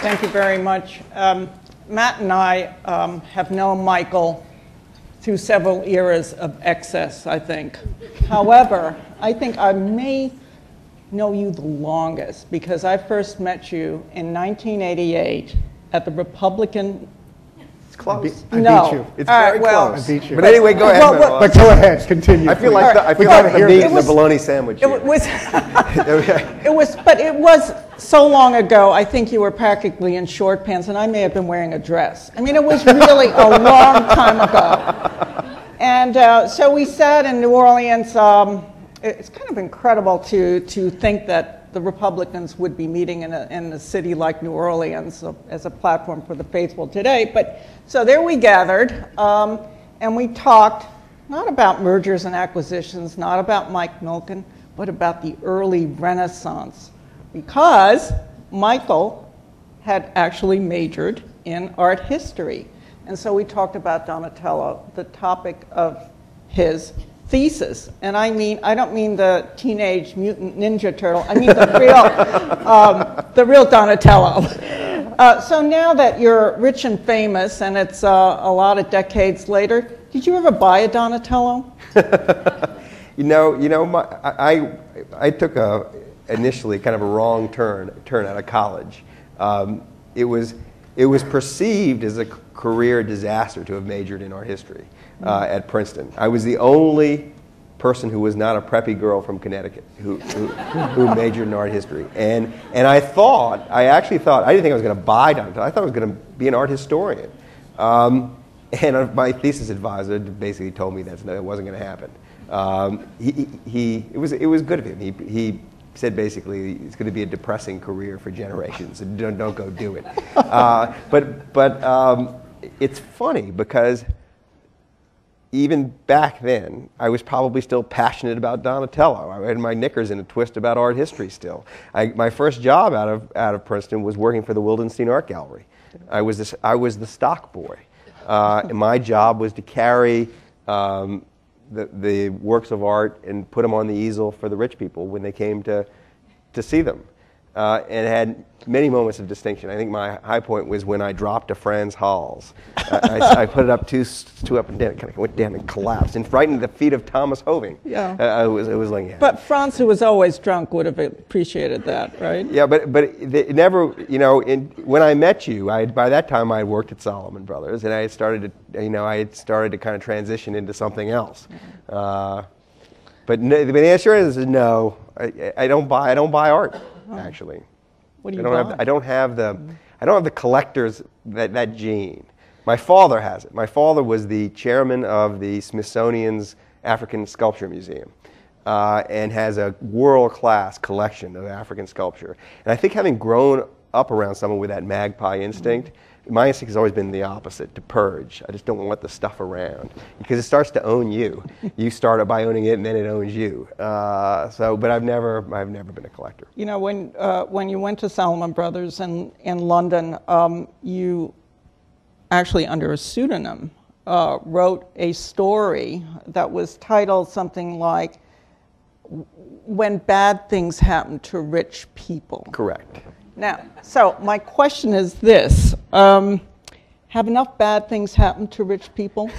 Thank you very much. Matt and I have known Michael through several eras of excess, I think. However, I think I may know you the longest because I first met you in 1988 at the Republican. It's close. I No. beat you. It's All right, very well, close. I beat you. But anyway, go ahead. Well, But go ahead, continue. I feel please. like Right. the gotta hear meat this. and the bologna sandwich. It here. was, Okay. but it was so long ago, I think you were practically in short pants, and I may have been wearing a dress. I mean, it was really a long time ago. And so we sat in New Orleans. It's kind of incredible to think that the Republicans would be meeting in a city like New Orleans as a platform for the faithful today. But so there we gathered, and we talked not about mergers and acquisitions, not about Mike Milken, but about the early Renaissance, because Michael had actually majored in art history. And so we talked about Donatello, the topic of his thesis. And I don't mean the Teenage Mutant Ninja Turtle, I mean the real Donatello. So now that you're rich and famous, and it's a lot of decades later, did you ever buy a Donatello? I took initially kind of a wrong turn out of college. It was perceived as a career disaster to have majored in art history at Princeton. I was the only person who was not a preppy girl from Connecticut who majored in art history. And I actually thought, I didn't think I was going to buy Donatello. I thought I was going to be an art historian. And my thesis advisor basically told me that it wasn't going to happen. It was good of him. He said basically it's going to be a depressing career for generations, and don't go do it. But it's funny because even back then, I was probably still passionate about Donatello. I had my knickers in a twist about art history still. My first job out of Princeton was working for the Wildenstein Art Gallery. I was the stock boy. And my job was to carry the works of art and put them on the easel for the rich people when they came to see them. And it had many moments of distinction. I think my high point was when I dropped a Franz Hals. I put it up too up and down. It kind of went down and collapsed and frightened the feet of Thomas Hoving. Yeah. It was like, yeah. But Franz, who was always drunk, would have appreciated that, right? Yeah, but it never, when I met you, by that time I had worked at Salomon Brothers, and I had started to kind of transition into something else. But the answer is no. I don't buy art. Actually, what do you buy? I don't have the collector's that gene. My father has it. My father was the chairman of the Smithsonian's African Sculpture Museum, and has a world-class collection of African sculpture. And I think having grown up around someone with that magpie instinct, my instinct has always been the opposite, to purge. I just don't want the stuff around because it starts to own you. You start by owning it, and then it owns you. But I've never been a collector. You know, when you went to Salomon Brothers in London, you actually, under a pseudonym, wrote a story that was titled something like "When Bad Things Happen to Rich People." Correct. Now, so my question is this. Have enough bad things happen to rich people?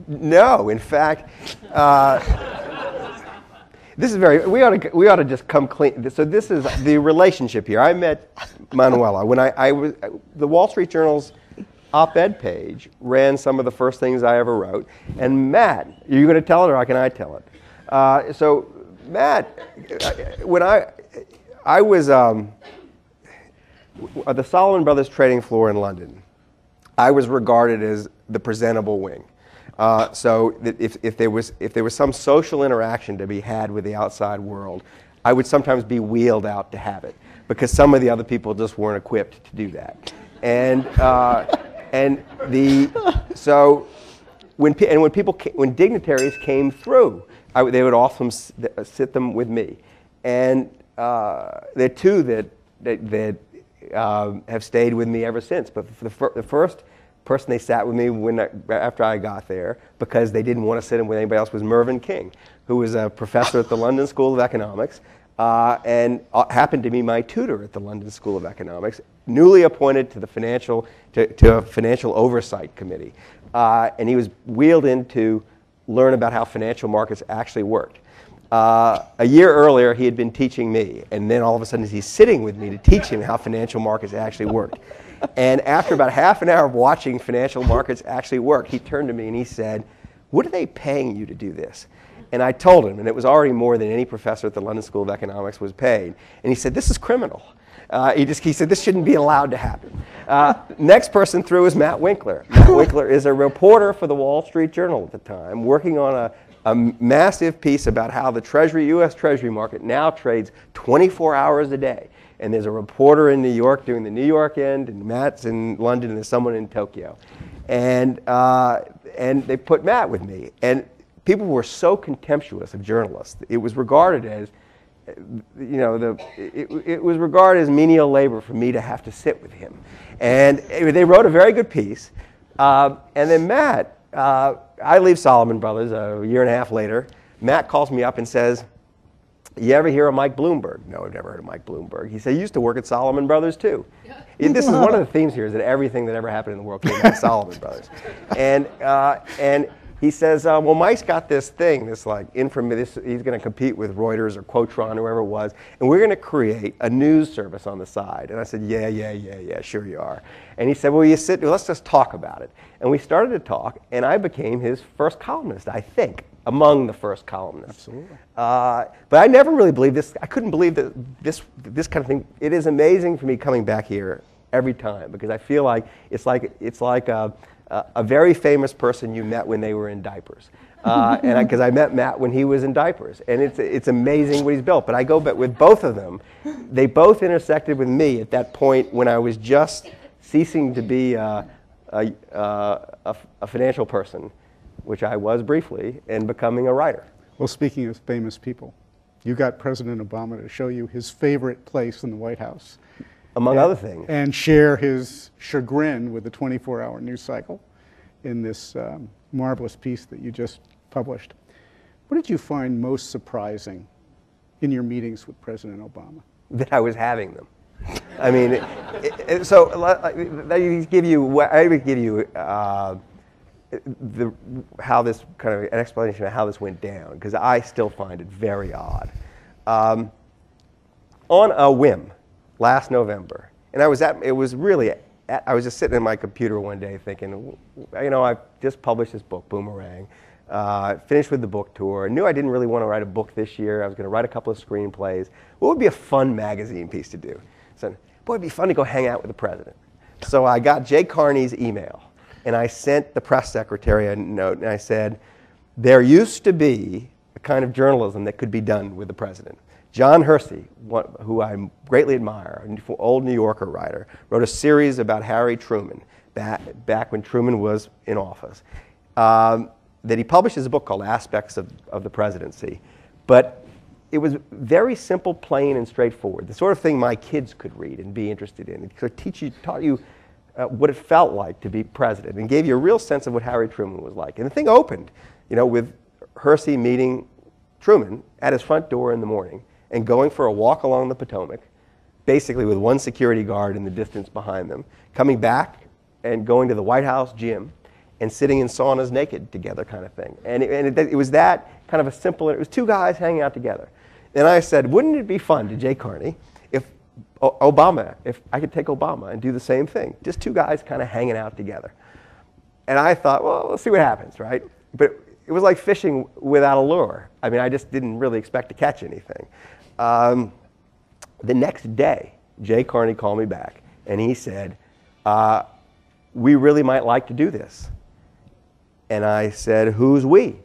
No, in fact, this is we ought to just come clean. So this is the relationship here. I met Manuela when the Wall Street Journal's op-ed page ran some of the first things I ever wrote. And Matt, are you going to tell it or can I tell it? So Matt, when I was at the Salomon Brothers trading floor in London, I was regarded as the presentable wing. So that if there was some social interaction to be had with the outside world, I would sometimes be wheeled out to have it because some of the other people just weren't equipped to do that. When dignitaries came through, they would often sit them with me, and there are two that have stayed with me ever since. But for the first person they sat with me after I got there, because they didn't want to sit in with anybody else, was Mervyn King, who was a professor at the London School of Economics, and happened to be my tutor at the London School of Economics, newly appointed to the to a financial oversight committee. And he was wheeled in to learn about how financial markets actually worked. A year earlier, he had been teaching me, and then all of a sudden he's sitting with me to teach him how financial markets actually worked. And after about half an hour of watching financial markets actually work, he turned to me and he said, "What are they paying you to do this?" And I told him, and it was already more than any professor at the London School of Economics was paid. And he said, "This is criminal." He said, "This shouldn't be allowed to happen." Next person through is Matt Winkler. Matt Winkler is a reporter for the Wall Street Journal at the time, working on a massive piece about how the U.S. Treasury market now trades 24 hours a day. And there's a reporter in New York doing the New York end, and Matt's in London, and there's someone in Tokyo. And they put Matt with me. And people were so contemptuous of journalists. It was regarded as, it was regarded as menial labor for me to have to sit with him. And they wrote a very good piece. And then Matt, I leave Salomon Brothers a year and a half later. Matt calls me up and says, "You ever hear of Mike Bloomberg?" "No, I've never heard of Mike Bloomberg." He said, "He used to work at Salomon Brothers too." This is one of the themes here, is that everything that ever happened in the world came out of Salomon Brothers. And he says, "Well, Mike's got this thing, this like infamy, he's going to compete with Reuters or Quotron, whoever it was, and we're going to create a news service on the side." And I said, yeah, sure you are. And he said, "Well, let's just talk about it." And we started to talk, and I became his first columnist, I think, among the first columnists. Absolutely. But I never really believed this. I couldn't believe that this kind of thing. It is amazing for me coming back here every time, because I feel like it's like a very famous person you met when they were in diapers. Because I met Matt when he was in diapers. And it's amazing what he's built. But I go back with both of them. They both intersected with me at that point when I was just ceasing to be a financial person, which I was briefly, and becoming a writer. Well, speaking of famous people, you got President Obama to show you his favorite place in the White House. Among other things. And share his chagrin with the 24-hour news cycle in this marvelous piece that you just published. What did you find most surprising in your meetings with President Obama? That I was having them. I mean, I would give you how this kind of an explanation of how this went down, because I still find it very odd. On a whim, last November, and I was just sitting in my computer one day thinking, I've just published this book, Boomerang, finished with the book tour, knew I didn't really want to write a book this year. I was going to write a couple of screenplays. What would be a fun magazine piece to do? So, boy, it'd be fun to go hang out with the president. So I got Jay Carney's email, and I sent the press secretary a note, and I said, there used to be a kind of journalism that could be done with the president. John Hersey, who I greatly admire, an old New Yorker writer, wrote a series about Harry Truman back when Truman was in office, that he published as a book called Aspects of the Presidency. But it was very simple, plain, and straightforward, the sort of thing my kids could read and be interested in. It taught you what it felt like to be president, and gave you a real sense of what Harry Truman was like. And the thing opened, with Hersey meeting Truman at his front door in the morning and going for a walk along the Potomac, basically with one security guard in the distance behind them, coming back and going to the White House gym and sitting in saunas naked together, kind of thing. And it was that kind of a simple, it was two guys hanging out together. And I said, wouldn't it be fun to Jay Carney if I could take Obama and do the same thing, just two guys kind of hanging out together. And I thought, well, let's see what happens, right? But it was like fishing without a lure. I mean, I just didn't really expect to catch anything. The next day, Jay Carney called me back, and he said, we really might like to do this. And I said, who's we?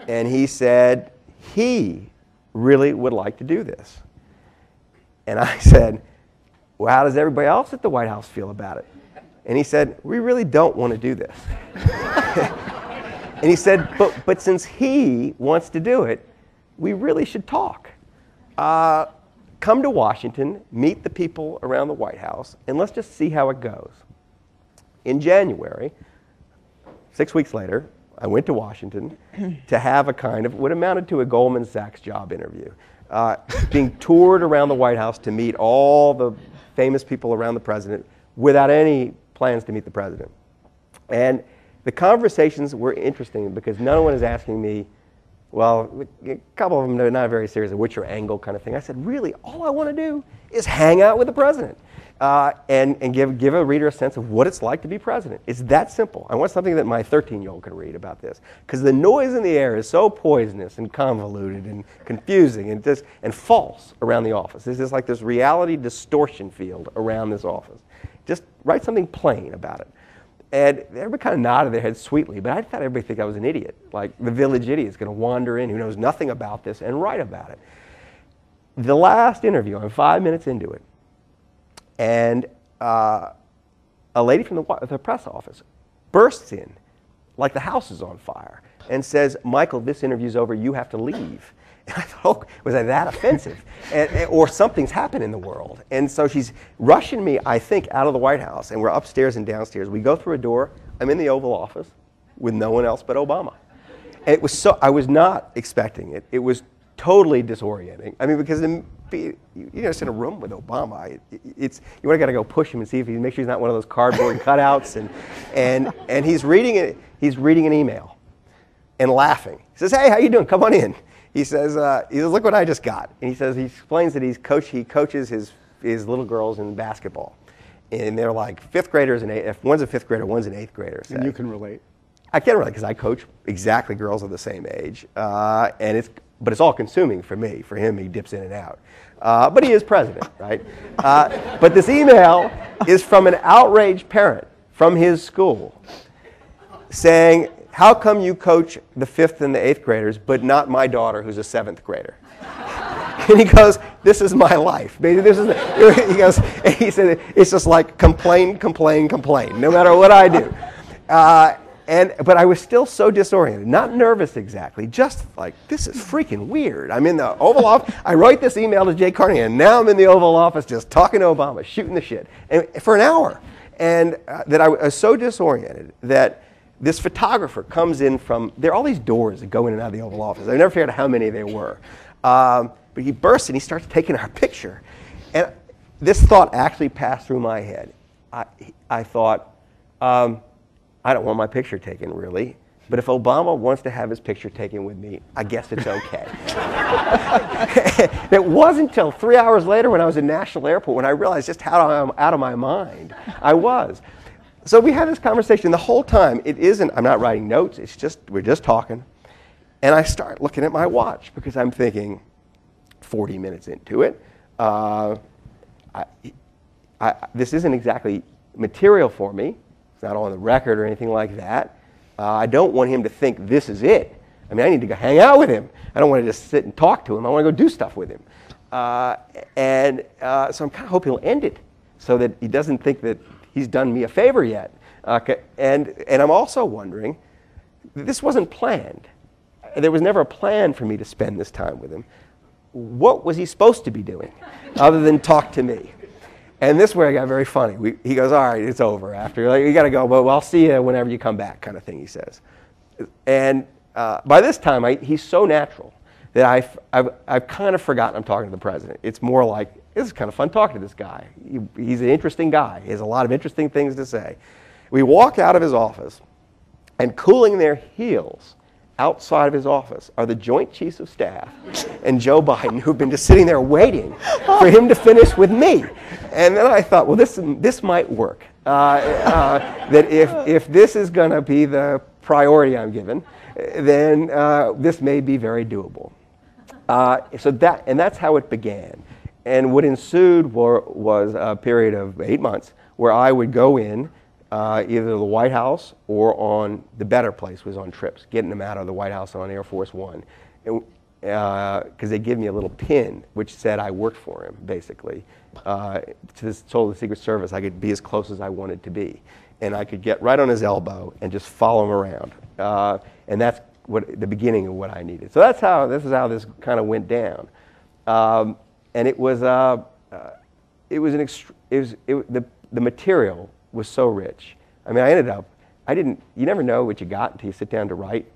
And he said, he really would like to do this. And I said, well, how does everybody else at the White House feel about it? And he said, we really don't want to do this. And he said, but since he wants to do it, we really should talk. Come to Washington, meet the people around the White House, and let's just see how it goes. In January, 6 weeks later, I went to Washington to have a kind of what amounted to a Goldman Sachs job interview. being toured around the White House to meet all the famous people around the president without any plans to meet the president. And the conversations were interesting because no one is asking me, well, a couple of them are not very serious, what's your angle kind of thing. I said, really, all I want to do is hang out with the president and give a reader a sense of what it's like to be president. It's that simple. I want something that my 13-year-old can read about this. Because the noise in the air is so poisonous and convoluted and confusing and false around the office. There's just like this reality distortion field around this office. Just write something plain about it. And everybody kind of nodded their heads sweetly, but I thought everybody think I was an idiot. Like the village idiot is going to wander in who knows nothing about this and write about it. The last interview, I'm 5 minutes into it, and a lady from the press office bursts in like the house is on fire and says, Michael, this interview's over, you have to leave. And I thought, oh, was I that offensive? Or something's happened in the world. And so she's rushing me, I think, out of the White House, and we're upstairs and downstairs. We go through a door. I'm in the Oval Office with no one else but Obama. And it was so, I was not expecting it. It was totally disorienting. I mean, because you just in a room with Obama, you got to go push him and see if make sure he's not one of those cardboard cutouts. And he's reading it. He's reading an email and laughing. He says, "Hey, how you doing? Come on in." He says, "Look what I just got." And he says he explains that he coaches his little girls in basketball, and they're like fifth graders and if one's a fifth grader, one's an eighth grader. Say. And you can relate. I can relate because I coach exactly girls of the same age, but it's all consuming for me. For him, he dips in and out. But he is president, right? But this email is from an outraged parent from his school saying, how come you coach the fifth and the eighth graders, but not my daughter who's a seventh grader? And he goes, this is my life. He goes, and he said, it's just like complain, complain, complain, no matter what I do. But I was still so disoriented, not nervous exactly, just like, this is freaking weird. I'm in the Oval Office. I write this email to Jay Carnahan, and now I'm in the Oval Office just talking to Obama, shooting the shit, and for an hour. And that I was so disoriented that this photographer comes in from, there are all these doors that go in and out of the Oval Office. I never figured out how many there were. But he bursts and he starts taking our picture. And this thought actually passed through my head. I thought, I don't want my picture taken, really. But if Obama wants to have his picture taken with me, I guess it's okay. It wasn't until 3 hours later when I was in National Airport when I realized just how out of my mind I was. So we had this conversation the whole time. I'm not writing notes, we're just talking. And I start looking at my watch because I'm thinking 40 minutes into it. This isn't exactly material for me. It's not on the record or anything like that. I don't want him to think this is it. I mean, I need to go hang out with him. I don't want to just sit and talk to him. I want to go do stuff with him. So I'm kind of hoping he'll end it so that he doesn't think that he's done me a favor yet. And I'm also wondering, this wasn't planned. There was never a plan for me to spend this time with him. What was he supposed to be doing other than talk to me? And this is where I got very funny. He goes, all right, it's over after. Like, you got to go, well, I'll see you whenever you come back, kind of thing, he says. And by this time, he's so natural that I've kind of forgotten I'm talking to the president. It's more like, this is kind of fun talking to this guy. He's an interesting guy. He has a lot of interesting things to say. We walk out of his office, and cooling their heels outside of his office are the Joint Chiefs of Staff and Joe Biden, who've been just sitting there waiting for him to finish with me. And then I thought, well, this might work. That if this is going to be the priority I'm given, then this may be very doable. And that's how it began. And what ensued was a period of 8 months where I would go in either the White House or on the better place was on trips, getting them out of the White House on Air Force One. Because they give me a little pin which said I worked for him, basically. Told the Secret Service I could be as close as I wanted to be. And I could get right on his elbow and just follow him around. And that's the beginning of what I needed. So this is how this kind of went down. And it was the material was so rich. I mean, you never know what you got until you sit down to write.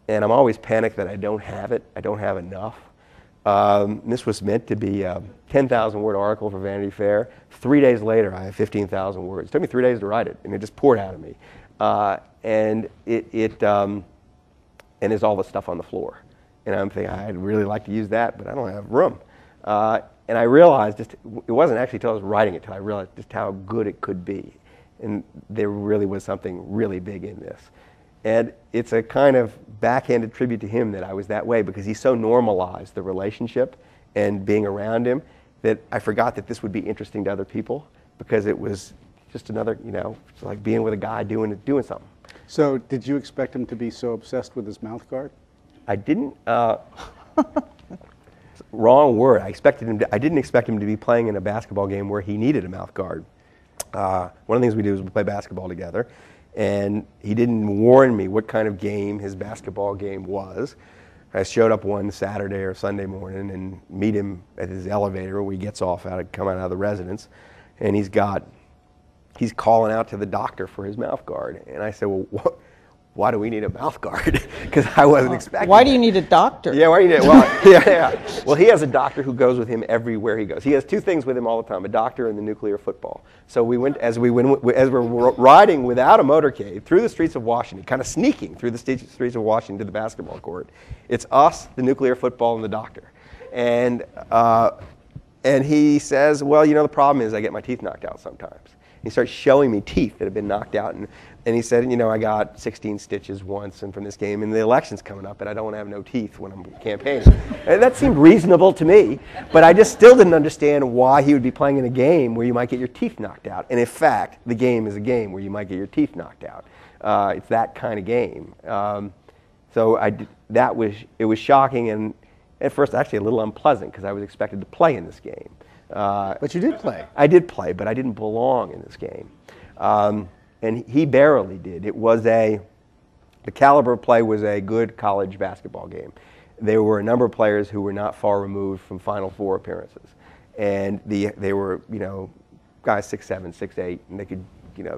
And I'm always panicked that I don't have it. I don't have enough. This was meant to be a 10,000-word article for Vanity Fair. 3 days later, I have 15,000 words. It took me 3 days to write it, and it just poured out of me. And and there's all the stuff on the floor. And I'm thinking, I'd really like to use that, but I don't have room. And I realized it wasn't actually until I was writing it, until I realized just how good it could be. And there really was something really big in this. And it's a kind of backhanded tribute to him that I was that way, because he so normalized the relationship and being around him that I forgot that this would be interesting to other people, because it was just another, it's like being with a guy doing something. So did you expect him to be so obsessed with his mouth guard? I didn't, wrong word. I didn't expect him to be playing in a basketball game where he needed a mouth guard. One of the things we do is we play basketball together, and he didn't warn me what kind of game his basketball game was. I showed up one Saturday or Sunday morning and meet him at his elevator where he gets off coming out of the residence, and he's calling out to the doctor for his mouth guard. And I said, well, why do we need a mouth guard? Because I wasn't expecting Why do you need a doctor? Yeah, why do you need it? Well, yeah. Well, he has a doctor who goes with him everywhere he goes. He has two things with him all the time, a doctor and the nuclear football. So as we're riding without a motorcade through the streets of Washington, kind of sneaking through the streets of Washington to the basketball court, it's us, the nuclear football, and the doctor. And he says, well, the problem is I get my teeth knocked out sometimes. He starts showing me teeth that have been knocked out. And he said, I got 16 stitches once and from this game, and the election's coming up, and I don't want to have no teeth when I'm campaigning. And that seemed reasonable to me, but I just still didn't understand why he would be playing in a game where you might get your teeth knocked out. And in fact, the game is a game where you might get your teeth knocked out. It's that kind of game. So it was shocking, and at first actually a little unpleasant, because I was expected to play in this game. But you did play. I did play, but I didn't belong in this game. And he barely did. The caliber of play was a good college basketball game. There were a number of players who were not far removed from Final Four appearances. And they were, guys 6'7", 6'8", and they could,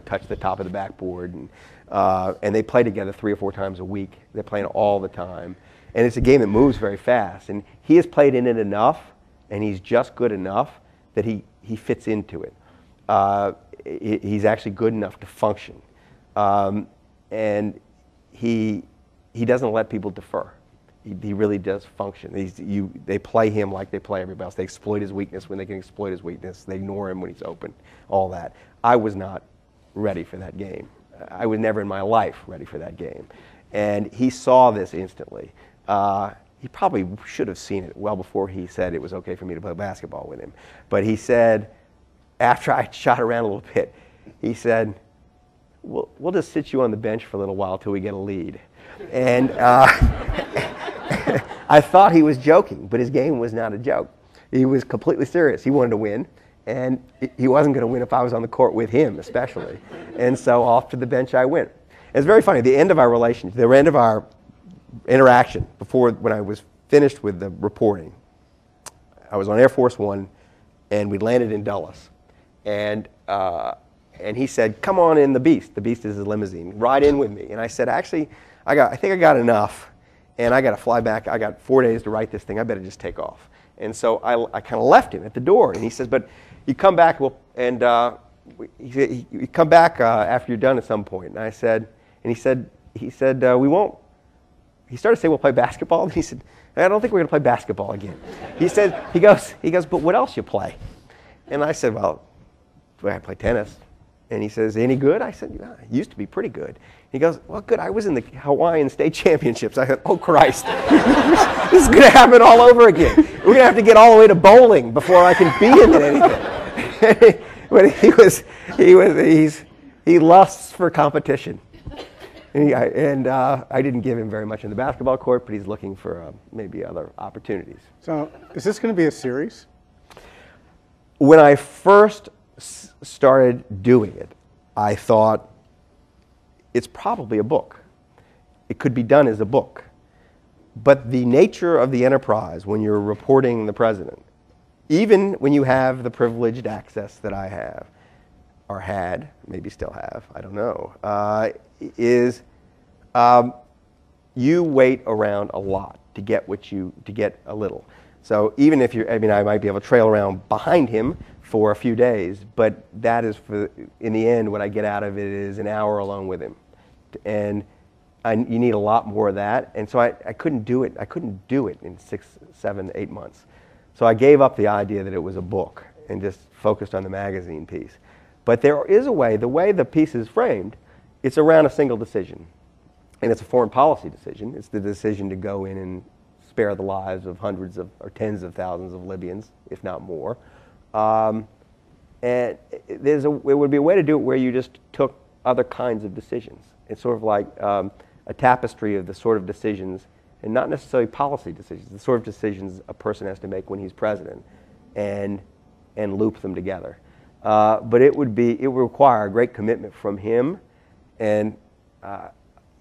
touch the top of the backboard. And they play together 3 or 4 times a week. They're playing all the time. And it's a game that moves very fast. And he has played in it enough, and he's just good enough that he fits into it. He's actually good enough to function. And he doesn't let people defer. He really does function. They play him like they play everybody else. They exploit his weakness when they can exploit his weakness. They ignore him when he's open, all that. I was not ready for that game. I was never in my life ready for that game. And he saw this instantly. He probably should have seen it well before he said it was okay for me to play basketball with him. But he said, after I shot around a little bit, he said, we'll just sit you on the bench for a little while till we get a lead. And I thought he was joking, but his game was not a joke. He was completely serious. He wanted to win, and he wasn't going to win if I was on the court with him, especially. And so off to the bench I went. It's very funny. The end of our relationship, the end of our interaction, when I was finished with the reporting, I was on Air Force One, and we landed in Dulles. And he said, come on in the Beast. The Beast is his limousine. Ride in with me. And I said, actually, I think I got enough, and I got to fly back. I got 4 days to write this thing. I better just take off. And so I kind of left him at the door. And he says, but you come back, you come back after you're done at some point. And I said, and he said, we won't. He started to say, we'll play basketball. And he said, I don't think we're going to play basketball again. He goes, but what else you play? And I said, well, I play tennis. And he says, any good? I said, yeah, I used to be pretty good. He goes, well, good. I was in the Hawaiian State Championships. I said, oh, Christ. This is going to happen all over again. We're going to have to get all the way to bowling before I can be in anything. But he lusts for competition. And I didn't give him very much in the basketball court, but he's looking for maybe other opportunities. So is this going to be a series? When I first started doing it, I thought it's probably a book. It could be done as a book. But the nature of the enterprise when you're reporting the president, even when you have the privileged access that I have, or had, maybe still have, I don't know, is you wait around a lot to get a little. So even if I mean, I might be able to trail around behind him for a few days, but that is in the end, what I get out of it is an hour alone with him. And you need a lot more of that. And so I couldn't do it. I couldn't do it in 6, 7, 8 months. So I gave up the idea that it was a book and just focused on the magazine piece. But there is a way, the way the piece is framed, it's around a single decision. And it's a foreign policy decision. It's the decision to go in and spare the lives of hundreds of, or tens of thousands of Libyans, if not more. And it would be a way to do it where you just took other kinds of decisions. It's sort of like a tapestry of the sort of decisions, and not necessarily policy decisions, the sort of decisions a person has to make when he's president, and loop them together. But it would require a great commitment from him, and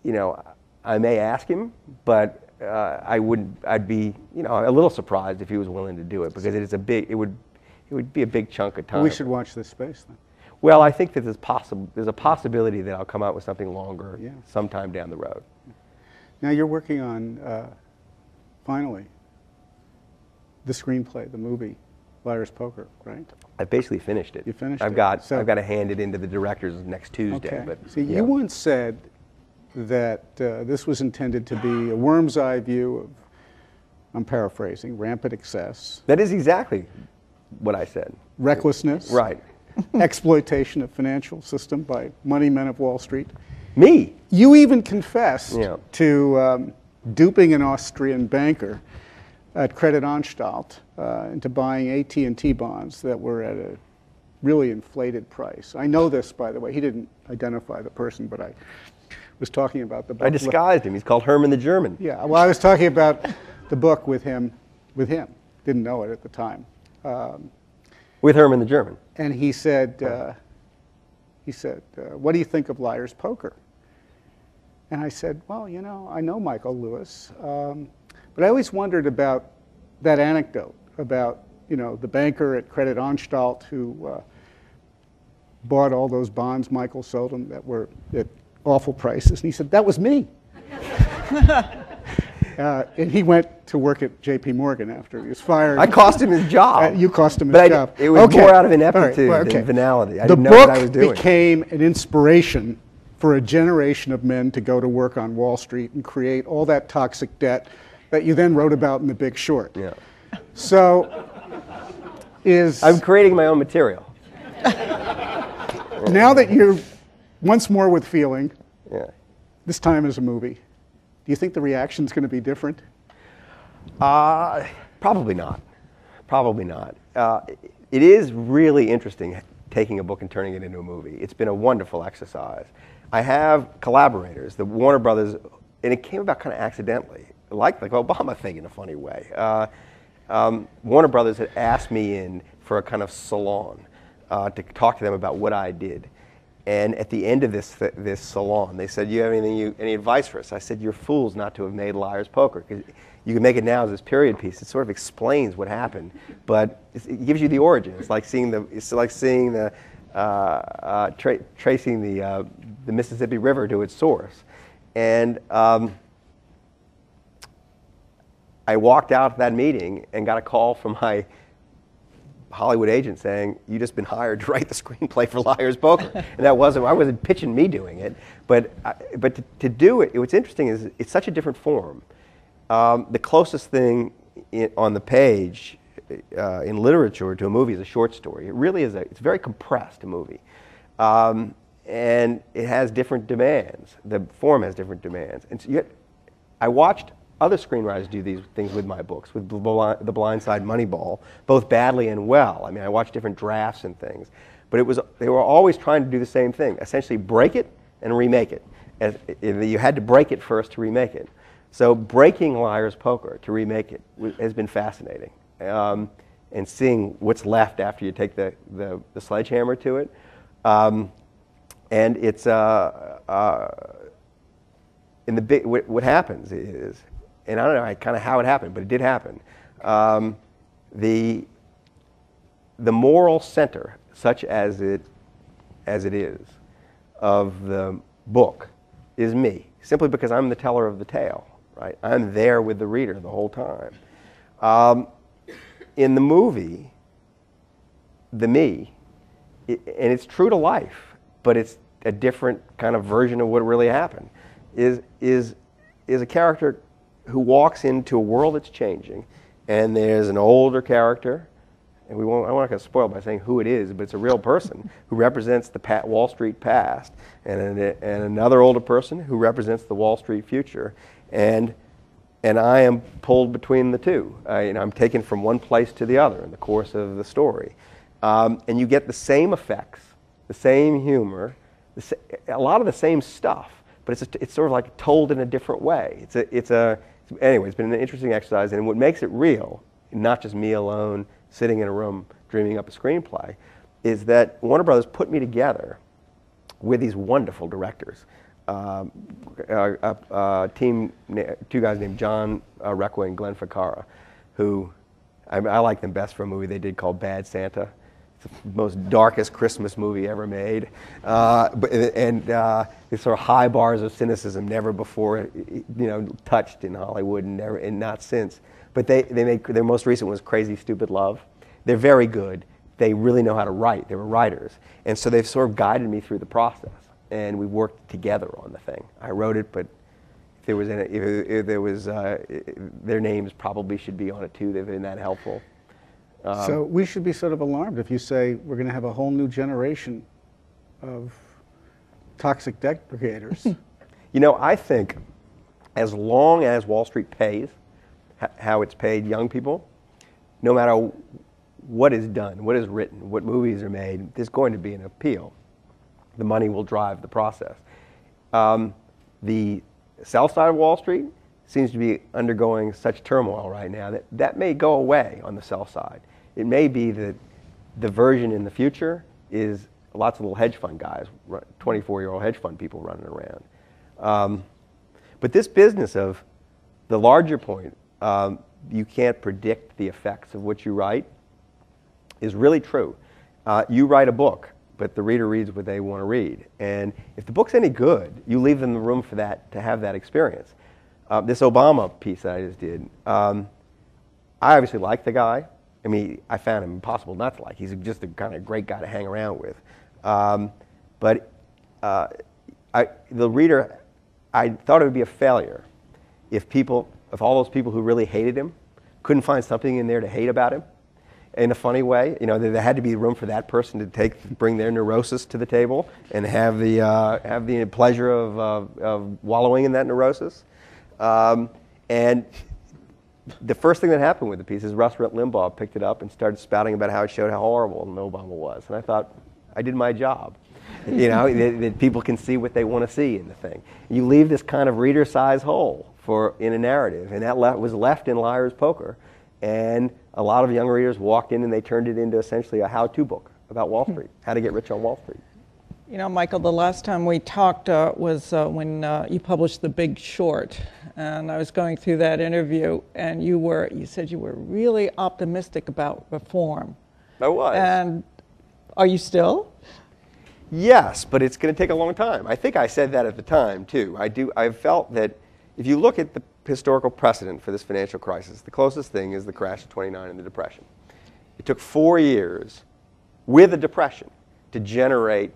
you know, I may ask him, but I'd be, you know, a little surprised if he was willing to do it, because it would be a big chunk of time. Well, we should watch this space then. Well, I think that there's a possibility that I'll come out with something longer sometime down the road. Now you're working on, finally, the screenplay, the movie, Liar's Poker, right? I basically finished it. You finished I've it. got So- I've got to hand it into the directors next Tuesday. Okay. But See, yeah. you once said that this was intended to be a worm's eye view of, I'm paraphrasing, rampant excess, That is exactly what I said. recklessness, Right. exploitation of financial system by money men of Wall Street. Me. You even confessed Yeah. to duping an Austrian banker at Credit Anstalt into buying AT&T bonds that were at a really inflated price. I know this, by the way. He didn't identify the person, but I was talking about the book. I disguised him. He's called Herman the German. Yeah, well, I was talking about the book with him. Didn't know it at the time. With Herman the German. And he said, what do you think of Liar's Poker? And I said, well, you know, I know Michael Lewis, but I always wondered about that anecdote about, you know, the banker at Credit Anstalt who bought all those bonds Michael sold him that were at awful prices. And he said, that was me. And he went to work at J.P. Morgan after he was fired. I cost him his job. You cost him his But job. it was more out of ineptitude than venality. I The didn't know what I was book doing. became an inspiration for a generation of men to go to work on Wall Street and create all that toxic debt that you then wrote about in The Big Short. Yeah. So, I'm creating my own material. now that you're once more with feeling, Yeah. this time as a movie, do you think the reaction's going to be different? Probably not. Probably not. It is really interesting taking a book and turning it into a movie. It's been a wonderful exercise. I have collaborators, the Warner Brothers, and it came about kind of accidentally, like the Obama thing in a funny way. Warner Brothers had asked me in for a kind of salon to talk to them about what I did. And at the end of this salon, they said, "You have any advice for us?" I said, "You're fools not to have made Liar's Poker. 'Cause you can make it now as this period piece. It sort of explains what happened, but it gives you the origin. It's like seeing tracing the Mississippi River to its source." And I walked out of that meeting and got a call from my Hollywood agent saying, "You just been hired to write the screenplay for Liar's Poker." And I wasn't pitching me doing it, but to do it, what's interesting is it's such a different form. The closest thing on the page in literature to a movie is a short story. It really is it's very compressed, a movie. And it has different demands. The form has different demands. And so I watched other screenwriters do these things with my books, with The Blind Side, Moneyball, both badly and well. I mean, I watched different drafts and things. But they were always trying to do the same thing, essentially break it and remake it. You had to break it first to remake it. So breaking Liar's Poker to remake it has been fascinating. And seeing what's left after you take the sledgehammer to it. And it's, what happens is, and I don't know kind of how it happened, but it did happen. The moral center, such as it is, of the book, is me, simply because I'm the teller of the tale, right? I'm there with the reader the whole time. in the movie, the me, and it's true to life, but it's a different kind of version of what really happened, is a character who walks into a world that's changing, and there's an older character, and I'm not going to spoil by saying who it is, but it's a real person who represents the Wall Street past, and another older person who represents the Wall Street future, and I am pulled between the two. I'm taken from one place to the other in the course of the story, and you get the same effects, the same humor, a lot of the same stuff, but it's sort of like told in a different way. Anyway, it's been an interesting exercise, and what makes it real, not just me alone sitting in a room dreaming up a screenplay, is that Warner Brothers put me together with these wonderful directors. A team, two guys named John Requa and Glenn Ficarra, who I like them best for a movie they did called Bad Santa. It's the most darkest Christmas movie ever made, these sort of high bars of cynicism never before, touched in Hollywood and not since. But their most recent was Crazy Stupid Love. They're very good. They really know how to write. They were writers, and so they've sort of guided me through the process. And we worked together on the thing. I wrote it, but if there was their names probably should be on it too. They've been that helpful. So we should be sort of alarmed if you say we're going to have a whole new generation of toxic depredators. I think as long as Wall Street pays how it's paid young people, no matter what is done, what is written, what movies are made, there's going to be an appeal. The money will drive the process. The south side of Wall Street seems to be undergoing such turmoil right now that may go away on the south side. It may be that the version in the future is lots of little hedge fund guys, 24-year-old hedge fund people running around. But this business of the larger point, you can't predict the effects of what you write, is really true. You write a book, but the reader reads what they want to read. And if the book's any good, you leave them the room for that, to have that experience. This Obama piece that I just did, I obviously like the guy. I mean, I found him impossible not to like. He's just a kind of great guy to hang around with. But the reader, I thought it would be a failure if all those people who really hated him couldn't find something in there to hate about him in a funny way. There had to be room for that person to bring their neurosis to the table and have the pleasure of wallowing in that neurosis. And the first thing that happened with the piece is Rush Limbaugh picked it up and started spouting about how it showed how horrible Obama was. And I thought, I did my job. That people can see what they want to see in the thing. You leave this kind of reader-size hole in a narrative, and that was left in Liar's Poker. And a lot of young readers walked in and they turned it into essentially a how-to book about Wall Street, how to get rich on Wall Street. Michael, the last time we talked was when you published The Big Short, and I was going through that interview, and you said you were really optimistic about reform. I was. And are you still? Yes, but it's going to take a long time. I think I said that at the time too. I felt that if you look at the historical precedent for this financial crisis, the closest thing is the crash of '29 and the Depression. It took 4 years with a depression to generate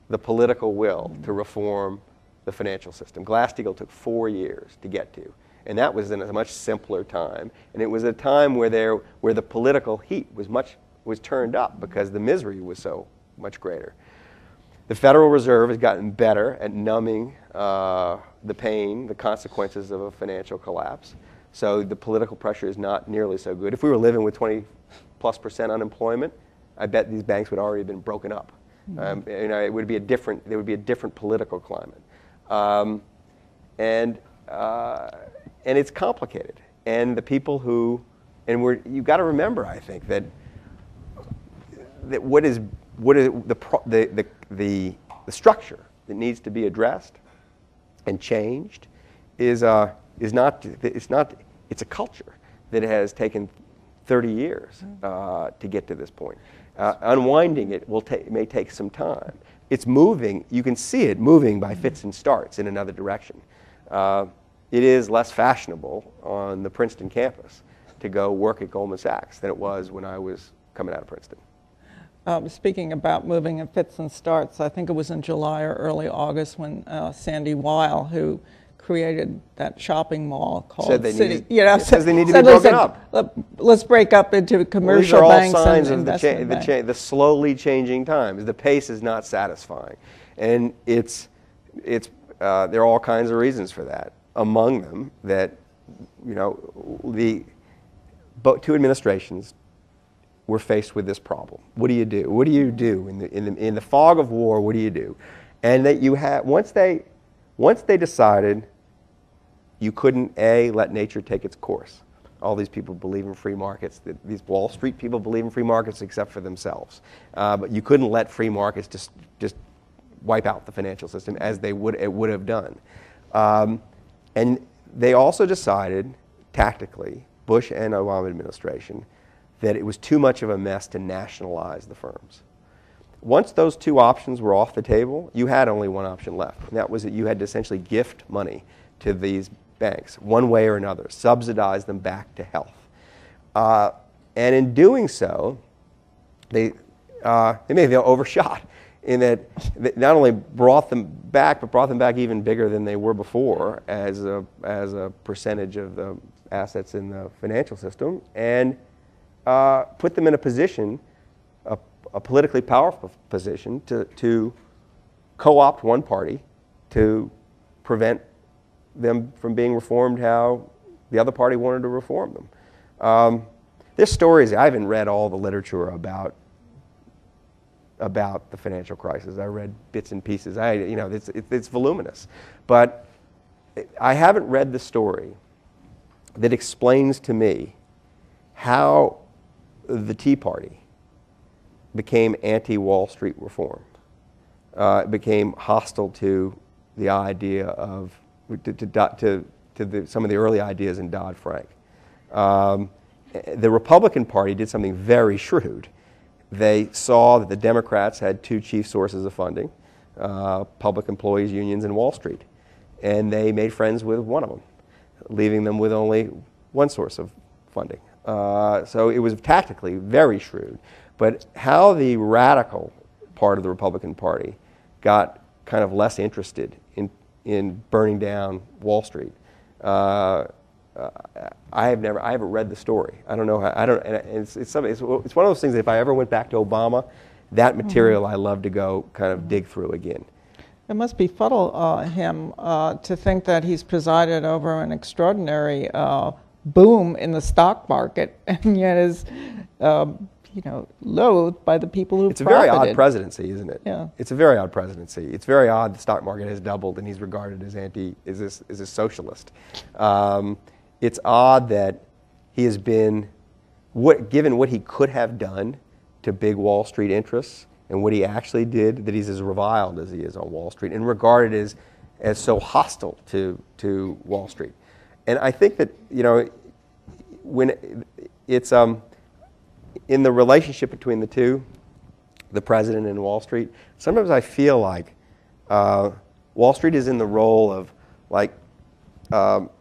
the political will to reform the financial system. Glass-Steagall took 4 years to get to, and that was in a much simpler time. And it was a time where the political heat was turned up because the misery was so much greater. The Federal Reserve has gotten better at numbing the pain, the consequences of a financial collapse. So the political pressure is not nearly so good. If we were living with 20+% unemployment, I bet these banks would already have been broken up. It would be there would be a different political climate, and it's complicated. And the people you've got to remember, I think, that what is the structure that needs to be addressed and changed is not it's a culture that has taken 30 years to get to this point. Unwinding it may take some time. It's moving. You can see it moving by fits and starts in another direction. It is less fashionable on the Princeton campus to go work at Goldman Sachs than it was when I was coming out of Princeton. Speaking about moving in fits and starts, I think it was in July or early August when Sandy Weil, who created that shopping mall called Said they City, needed- says they need to be broken up. Let's break up into commercial Well, these are all banks signs and of investment banks. the slowly changing times. The pace is not satisfying, and there are all kinds of reasons for that. Among them, that the two administrations were faced with this problem. What do you do? What do you do in the fog of war? What do you do? And that you had once they decided you couldn't let nature take its course. All these people believe in free markets. These Wall Street people believe in free markets except for themselves. But you couldn't let free markets just wipe out the financial system as it would have done. And they also decided tactically, Bush and Obama administration, that it was too much of a mess to nationalize the firms. Once those two options were off the table, you had only one option left, and that was that you had to essentially gift money to these banks, one way or another, subsidize them back to health. And in doing so, they may have overshot in that they not only brought them back, but brought them back even bigger than they were before as a percentage of the assets in the financial system, and put them in a position, a politically powerful position, to co-opt one party to prevent them from being reformed how the other party wanted to reform them. There's stories. I haven't read all the literature about the financial crisis. I read bits and pieces. It's voluminous, but I haven't read the story that explains to me how the Tea Party became anti-Wall Street reform. It became hostile to the idea of some of the early ideas in Dodd-Frank. The Republican Party did something very shrewd. They saw that the Democrats had two chief sources of funding, public employees unions and Wall Street, and they made friends with one of them, leaving them with only one source of funding. So it was tactically very shrewd. But how the radical part of the Republican Party got kind of less interested in burning down Wall Street, I haven't read the story. I don't know how. It's one of those things that if I ever went back to Obama, that material I love to go kind of dig through again. It must befuddle him to think that he's presided over an extraordinary boom in the stock market, and yet is loathed by the people who It's a very odd presidency, isn't it? Yeah. It's a very odd presidency. It's very odd the stock market has doubled and he's regarded as a socialist. It's odd that he has been, given what he could have done to big Wall Street interests and what he actually did, that he's as reviled as he is on Wall Street and regarded as so hostile to Wall Street. And I think that, when it's in the relationship between the two, the president and Wall Street, sometimes I feel like Wall Street is in the role of like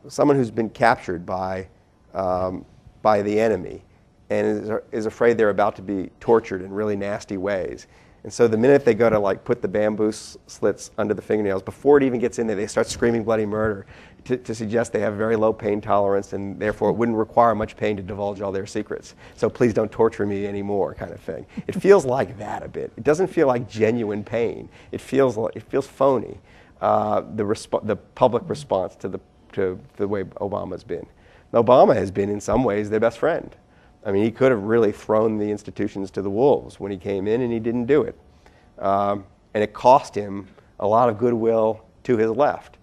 someone who's been captured by the enemy and is afraid they're about to be tortured in really nasty ways. And so the minute they go to like put the bamboo slits under the fingernails, before it even gets in there, they start screaming bloody murder to suggest they have very low pain tolerance and therefore it wouldn't require much pain to divulge all their secrets. So please don't torture me anymore, kind of thing. It feels like that a bit. It doesn't feel like genuine pain. It feels phony. The public response to the way Obama's been. Obama has been in some ways their best friend. I mean, he could have really thrown the institutions to the wolves when he came in, and he didn't do it. And it cost him a lot of goodwill to his left,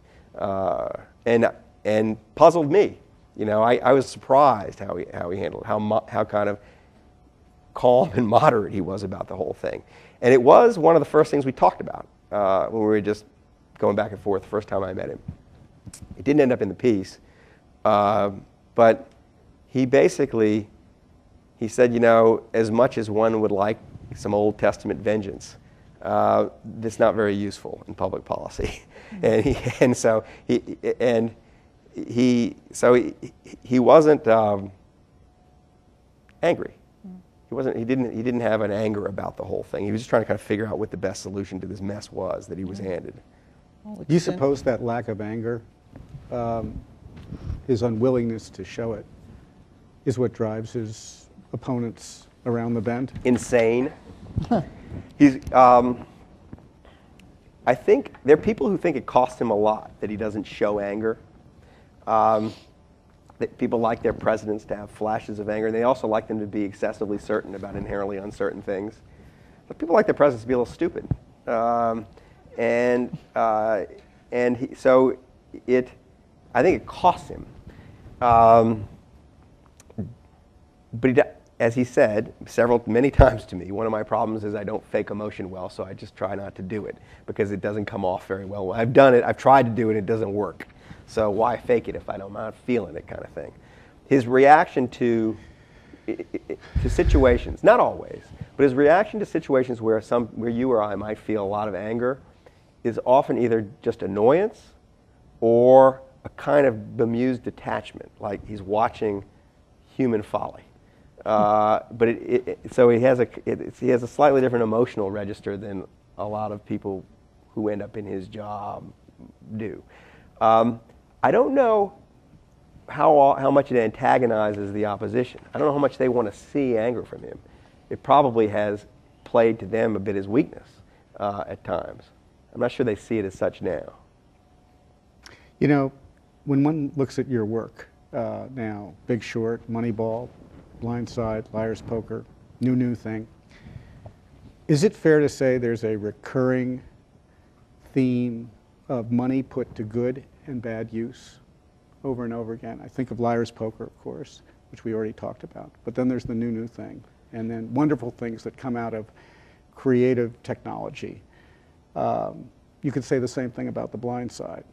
and puzzled me. I was surprised how he handled it, how kind of calm and moderate he was about the whole thing. And it was one of the first things we talked about when we were just going back and forth the first time I met him. It didn't end up in the piece, but he basically. He said, as much as one would like some Old Testament vengeance, that's not very useful in public policy. And he wasn't angry. He didn't have an anger about the whole thing. He was just trying to kind of figure out what the best solution to this mess was that he was handed. Well, Do you suppose that lack of anger, his unwillingness to show it, is what drives his opponents around the bend? Insane. He's. I think there are people who think it costs him a lot that he doesn't show anger. That people like their presidents to have flashes of anger, and they also like them to be excessively certain about inherently uncertain things. But people like their presidents to be a little stupid, so I think it costs him. But as he said many times to me, one of my problems is I don't fake emotion well, so I just try not to do it because it doesn't come off very well. I've done it, I've tried to do it, it doesn't work. So why fake it if I'm not feeling it, kind of thing. His reaction to situations, not always, but his reaction to situations where you or I might feel a lot of anger is often either just annoyance or a kind of bemused detachment, like he's watching human folly. So he has a slightly different emotional register than a lot of people who end up in his job do. I don't know how much it antagonizes the opposition. I don't know how much they want to see anger from him. It probably has played to them a bit as weakness at times. I'm not sure they see it as such now. You know, when one looks at your work now, Big Short, Moneyball, Blind Side, Liar's Poker, New Thing, is it fair to say there's a recurring theme of money put to good and bad use over and over again? I think of Liar's Poker, of course, which we already talked about. But then there's the New Thing, and then wonderful things that come out of creative technology. You could say the same thing about The Blind Side.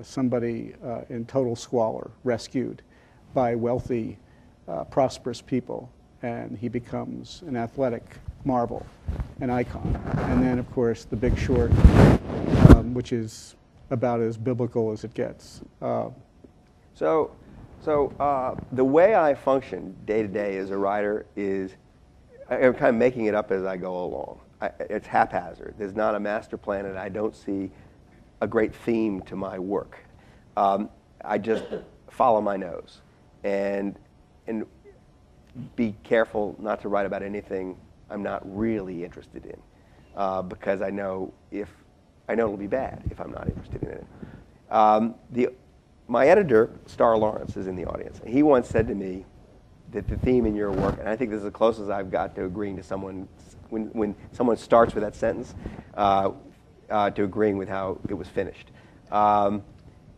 Somebody in total squalor rescued by wealthy, prosperous people, and he becomes an athletic marvel, an icon. And then, of course, The Big Short, which is about as biblical as it gets. So the way I function day to day as a writer is I'm kind of making it up as I go along. It's haphazard. There's not a master plan, and I don't see a great theme to my work. I just follow my nose and be careful not to write about anything I'm not really interested in, because I know it'll be bad if I'm not interested in it. My editor, Star Lawrence, is in the audience. He once said to me that the theme in your work, and I think this is the closest I've got to agreeing to someone, when someone starts with that sentence, to agreeing with how it was finished.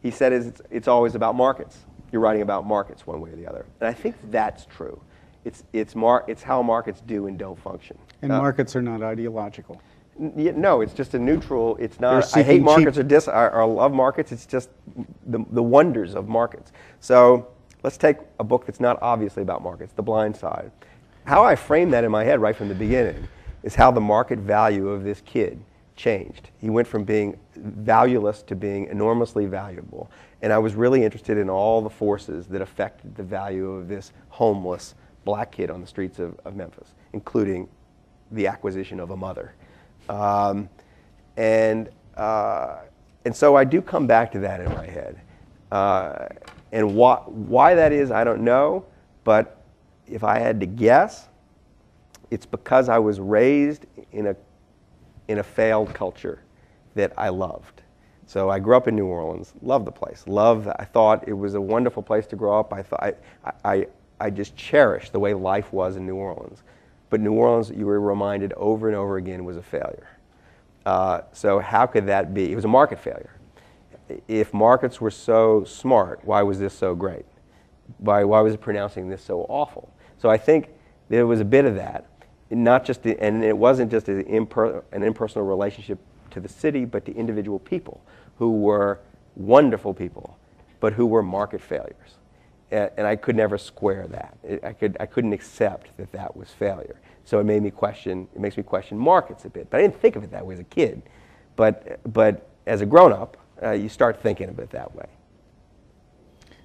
He said it's always about markets. You're writing about markets one way or the other. And I think that's true. It's how markets do and don't function. And markets are not ideological. No, it's just a neutral. It's not. I hate markets or love markets. It's just the wonders of markets. So let's take a book that's not obviously about markets, The Blind Side. How I framed that in my head right from the beginning is how the market value of this kid changed. He went from being valueless to being enormously valuable. And I was really interested in all the forces that affected the value of this homeless black kid on the streets of Memphis, including the acquisition of a mother. And so I do come back to that in my head. And why that is, I don't know. But if I had to guess, it's because I was raised in a failed culture that I loved. So I grew up in New Orleans, loved the place, I thought it was a wonderful place to grow up. I just cherished the way life was in New Orleans. But New Orleans, you were reminded over and over again, was a failure. So how could that be? It was a market failure. If markets were so smart, why was this so great? Why was it pronouncing this so awful? So I think there was a bit of that. And it wasn't just an impersonal relationship to the city, but to individual people who were wonderful people, but who were market failures. And I could never square that. I couldn't accept that was failure. So it makes me question markets a bit. But I didn't think of it that way as a kid. But as a grown-up, you start thinking of it that way.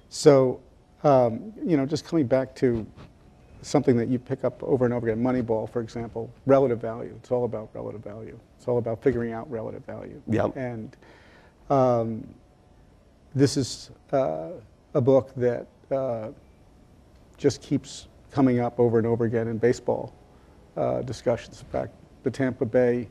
So, just coming back to something that you pick up over and over again, Moneyball, for example, relative value. It's all about relative value. It's all about figuring out relative value. Yep. And this is a book that just keeps coming up over and over again in baseball discussions. In fact, the Tampa Bay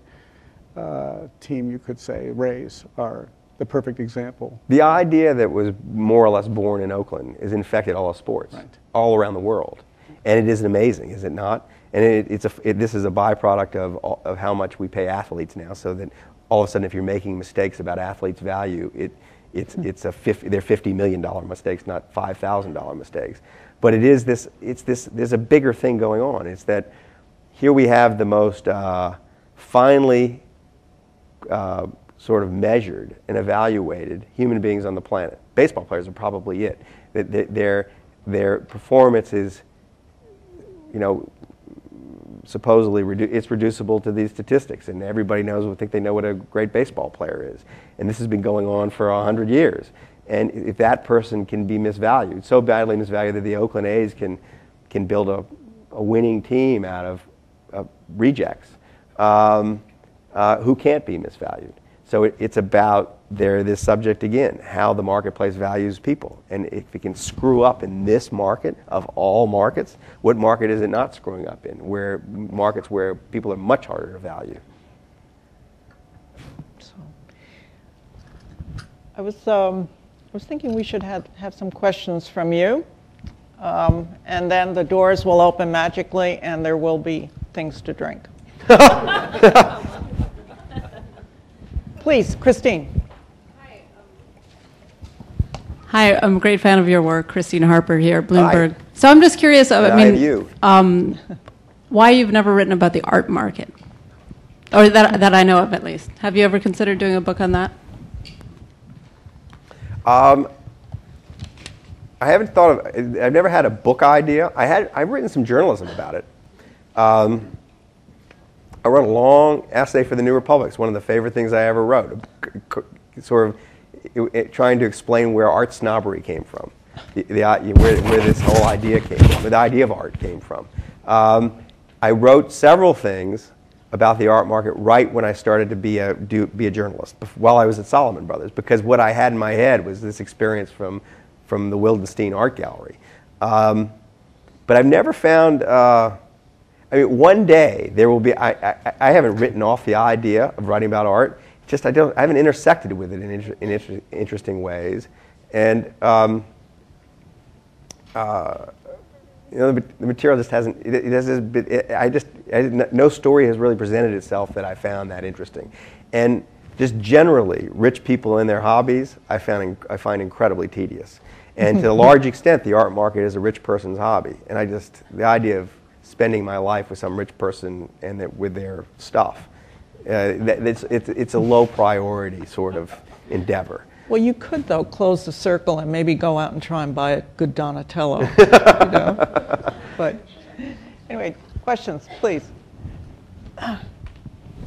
team, you could say, Rays, are the perfect example. The idea that was more or less born in Oakland is infected all of sports, Right. all around the world. And it is amazing, is it not? And this is a byproduct of how much we pay athletes now, so that all of a sudden if you're making mistakes about athletes' value, they're $50 million mistakes, not $5,000 mistakes. But there's a bigger thing going on. It's that here we have the most finely sort of measured and evaluated human beings on the planet. Baseball players are probably it. Their performance is, supposedly it's reducible to these statistics, and everybody think they know what a great baseball player is. And this has been going on for 100 years. And if that person can be misvalued, so badly misvalued that the Oakland A's can build a winning team out of rejects, who can't be misvalued. So it's about this subject again, how the marketplace values people. And if it can screw up in this market of all markets, what market is it not screwing up in? Markets where people are much harder to value. So, I was thinking we should have some questions from you. And then the doors will open magically and there will be things to drink. Please, Christine. Hi, I'm a great fan of your work. Christine Harper here, Bloomberg. Hi. So I'm just curious, You. Why you've never written about the art market, or that I know of at least. Have you ever considered doing a book on that? I haven't thought of. I've never had a book idea. I've written some journalism about it. I wrote a long essay for the New Republic. It's one of the favorite things I ever wrote. Sort of trying to explain where art snobbery came from, where this whole idea came from, where the idea of art came from. I wrote several things about the art market right when I started to be a journalist, while I was at Salomon Brothers, because what I had in my head was this experience from the Wildenstein Art Gallery. But I've never found. One day there will be. I haven't written off the idea of writing about art. Just I haven't intersected with it in interesting ways, and the material just hasn't. No story has really presented itself that I found that interesting, and just generally, rich people in their hobbies I find incredibly tedious, and to a large extent, the art market is a rich person's hobby, and the idea of spending my life with some rich person and with their stuff. It's a low priority sort of endeavor. Well, you could, though, close the circle and maybe go out and try and buy a good Donatello. But anyway, questions, please.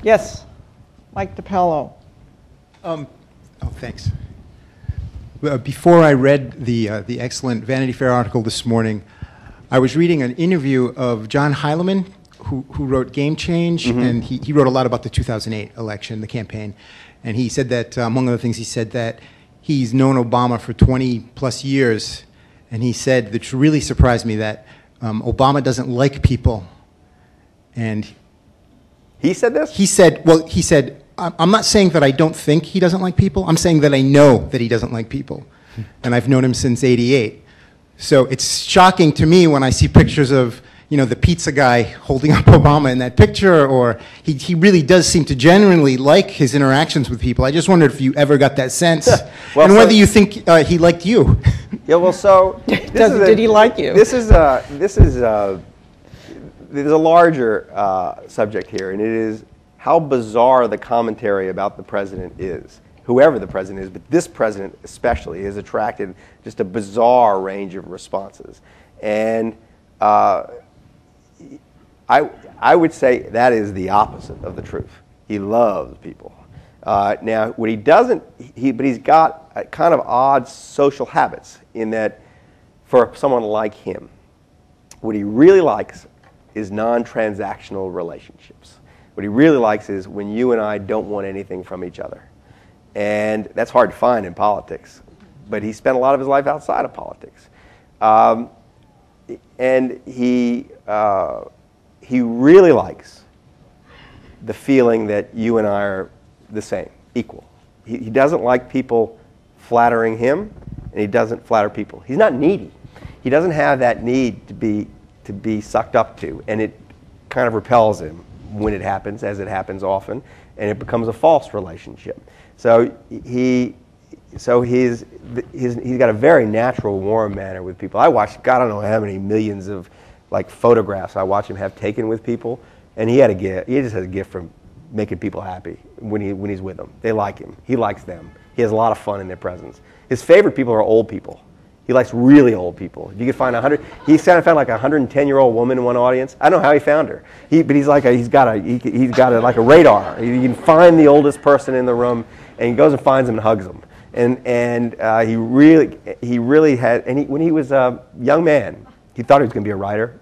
Yes, Mike DiPaolo. Thanks. Before I read the excellent Vanity Fair article this morning, I was reading an interview of John Heilemann, who wrote Game Change, and he wrote a lot about the 2008 election, the campaign. And he said that, among other things, he said that he's known Obama for 20 plus years, and he said that really surprised me that Obama doesn't like people. And he said this? He said, I'm not saying that I don't think he doesn't like people. I'm saying that I know that he doesn't like people. And I've known him since '88. So it's shocking to me when I see pictures of, the pizza guy holding up Obama in that picture, or he really does seem to genuinely like his interactions with people. I just wondered if you ever got that sense, and whether you think he liked you. Yeah, well, so did he like you? There's a larger subject here, and it is how bizarre the commentary about the president is. Whoever the president is, but this president especially has attracted just a bizarre range of responses. And I would say that is the opposite of the truth. He loves people. Now, what he doesn't, but he's got a kind of odd social habits in that for someone like him, What he really likes is non-transactional relationships. What he really likes is when you and I don't want anything from each other. And that's hard to find in politics. But he spent a lot of his life outside of politics. And he really likes the feeling that you and I are the same, equal. He doesn't like people flattering him, and he doesn't flatter people. He's not needy. He doesn't have that need to be sucked up to, and it kind of repels him when it happens, as it happens often, and it becomes a false relationship. So he's got a very natural, warm manner with people. I watched, God, I don't know how many millions of like photographs I watch him have taken with people, and he just has a gift from making people happy when he's with them. They like him. He likes them. He has a lot of fun in their presence. His favorite people are old people. He likes really old people. If you could find he found like a 110-year-old woman in one audience. I don't know how he found her. But he's got like a radar. He can find the oldest person in the room, and he goes and finds them and hugs them. And he really had. And when he was a young man, he thought he was going to be a writer.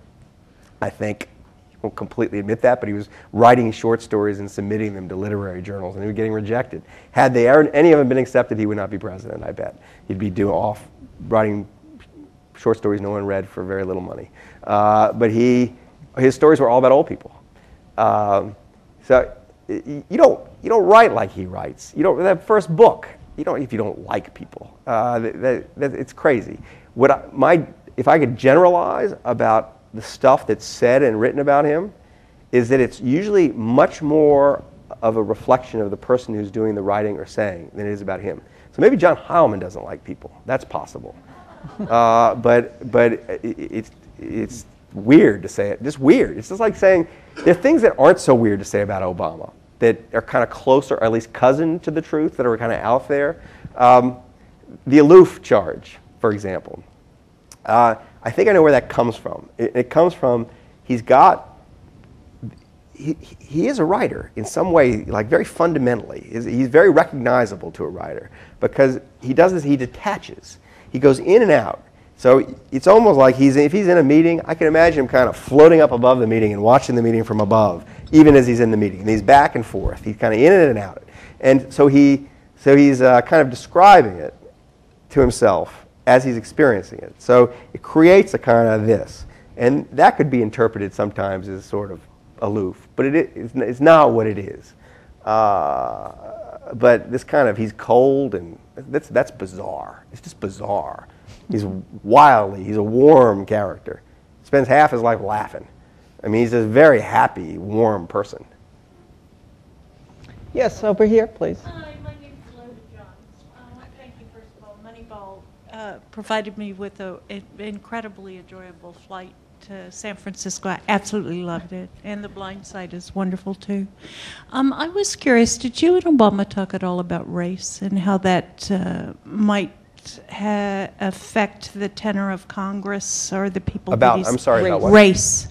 I think he won't completely admit that, but he was writing short stories and submitting them to literary journals, and he was getting rejected. Had any of them been accepted, he would not be president. I bet he'd be writing short stories no one read for very little money. But his stories were all about old people. So you don't write like he writes. That first book, if you don't like people. It's crazy. If I could generalize about the stuff that's said and written about him, is that it's usually much more of a reflection of the person who's doing the writing or saying than it is about him. So maybe John Heilemann doesn't like people. That's possible. But it's weird to say it. Just weird. It's just like saying there are things that aren't so weird to say about Obama that are kind of closer, or at least cousin to the truth, that are kind of out there. The aloof charge, for example. I think I know where that comes from. It comes from he is a writer in some way, like very fundamentally. He's very recognizable to a writer because he does this, he detaches. He goes in and out. So it's almost like if he's in a meeting, I can imagine him kind of floating up above the meeting and watching the meeting from above, even as he's in the meeting. And he's back and forth. He's kind of in and out. And so he's kind of describing it to himself as he's experiencing it. So it creates a kind of this. And that could be interpreted sometimes as sort of aloof, but it's not what it is. But this kind of, he's cold, and that's bizarre. It's just bizarre. He's a warm character. Spends half his life laughing. I mean, he's a very happy, warm person. Yes, over here, please. Hi, my name is Loda Johns. Thank you, first of all. Moneyball provided me with an incredibly enjoyable flight to San Francisco. I absolutely loved it. And The Blind Side is wonderful, too. I was curious, did you and Obama talk at all about race and how that might affect the tenor of Congress or the people that he's... I'm sorry, about what? Race.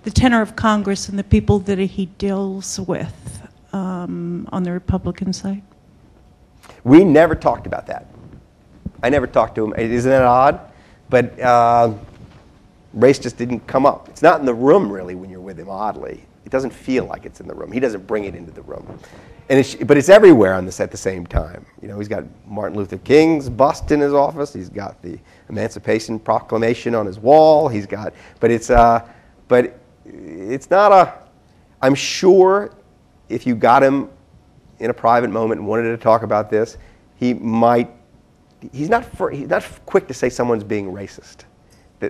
The tenor of Congress and the people that he deals with on the Republican side? We never talked about that. I never talked to him. Isn't that odd? But race just didn't come up. It's not in the room, really, when you're with him, oddly. It doesn't feel like it's in the room. He doesn't bring it into the room. But it's everywhere at the same time. He's got Martin Luther King's bust in his office. He's got the Emancipation Proclamation on his wall. But it's not I'm sure if you got him in a private moment and wanted to talk about this, he's not quick to say someone's being racist.